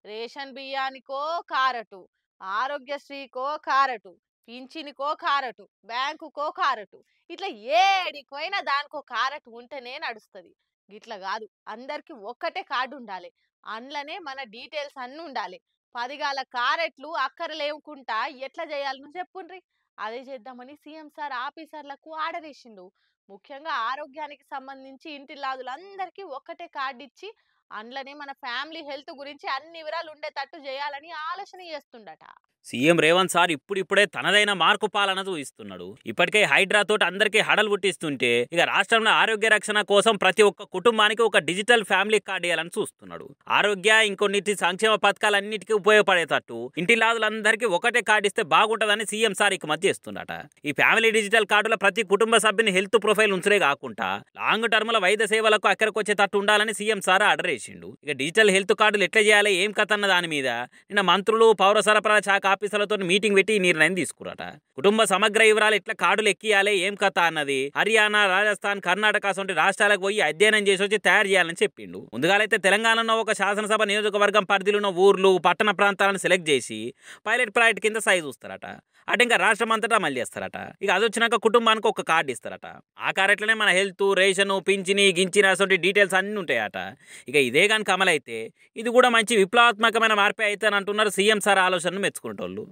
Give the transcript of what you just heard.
Ration బియ్యానికో card, ఆరోగ్యశ్రీకో card, పింఛన్‌కో కారటు, బ్యాంకుకో కారటు. ఇట్లా ఏడికి పోయినా దానికో కారటు ఉంటేనే నడుస్తది. గిట్ల గాదు. అందరికి ఒక్కటే కార్డుండాలె. అందులోనే మన డీటెయిల్స్ అన్నుండాలె. 10 గాల కారెట్లు అక్కరలేవుకుంటా ఎట్లా జేయాలనో చెప్పుండ్రి. అదే చేద్దామని సీఎం సార్ ఆఫీసర్లకు ఆర్డరేషిండు. ముఖ్యంగా ఆరోగ్యానికి సంబంధించి ఇంటిల్లాదులందరికీ ఒక్కటే కార్డిచ్చి అందులోనే మన ఫ్యామిలీ హెల్త్ గురించి అన్ని వివరాలు ఉండేటట్టు చేయాలని ఆలోచన చేస్తుండట. సీఎం రేవంత్ సార్ ఇప్పుడిప్పుడే తనదైన మార్కు పాలన చూపిస్తున్నాడు. ఇప్పటికే హైడ్రాతోటి అందరికీ హడలు పుట్టిస్తుంటే ఇక రాష్ట్రంలో ఆరోగ్య రక్షణ కోసం ప్రతి ఒక్క కుటుంబానికి ఒక డిజిటల్ ఫ్యామిలీ కార్డు ఇవ్వాలని చూస్తున్నాడు. ఆరోగ్య ఇంకొన్నిటి సంక్షేమ పథకాలన్నిటికీ ఉపయోగపడేటట్టు ఇంటిలాదులందరికీ ఒకటే కార్డు ఇస్తే బాగుంటుందని సీఎం సార్ ఇక మధ్య చేస్తుండట. ఈ ఫ్యామిలీ డిజిటల్ కార్డులో ప్రతి కుటుంబ సభ్యుని హెల్త్ ప్రొఫైల్ ఉంచడే కాకుండా లాంగ్ టర్మ్ల వైద్య సేవలకు అక్కడికి వచ్చేటట్టు ఉండాలని సీఎం సార్ ఆర్డర్ వేసిండు. ఇక డిజిటల్ హెల్త్ కార్డులు ఎట్లా చేయాలి ఏం కథ అన్న దాని మీద నిన్న మంత్రులు పౌర సరఫరా శాఖ ఆఫీసర్లతో మీటింగ్ పెట్టి ఈ నిర్ణయం తీసుకురట. కుటుంబ సమగ్ర వివరాలు ఎట్లా కార్డులు ఎక్కియాలి ఏం కథ అన్నది హర్యానా, రాజస్థాన్, కర్ణాటక వంటి రాష్ట్రాలకు పోయి అధ్యయనం చేసి వచ్చి తయారు చేయాలని చెప్పిండు. ముందుగాలైతే తెలంగాణలో ఒక శాసనసభ నియోజకవర్గం పరిధిలో ఉన్న ఊర్లు, పట్టణ ప్రాంతాలను సెలెక్ట్ చేసి పైలట్ ప్రాజెక్ట్ కింద సైజు చూస్తారట. అటు ఇంకా రాష్ట్రం అంతటా అమలు చేస్తారట. ఇక అది వచ్చినాక కుటుంబానికి ఒక కార్డు ఇస్తారట. ఆ కార్డులోనే మన హెల్త్, రేషను, పింఛని, గించిన అసలు డీటెయిల్స్ అన్నీ ఉంటాయట. ఇక ఇదే కనుక అమలైతే ఇది కూడా మంచి విప్లవాత్మకమైన మార్పే అయితే అంటున్నారు సీఎం సార్ ఆలోచనను మెచ్చుకునేటోళ్ళు.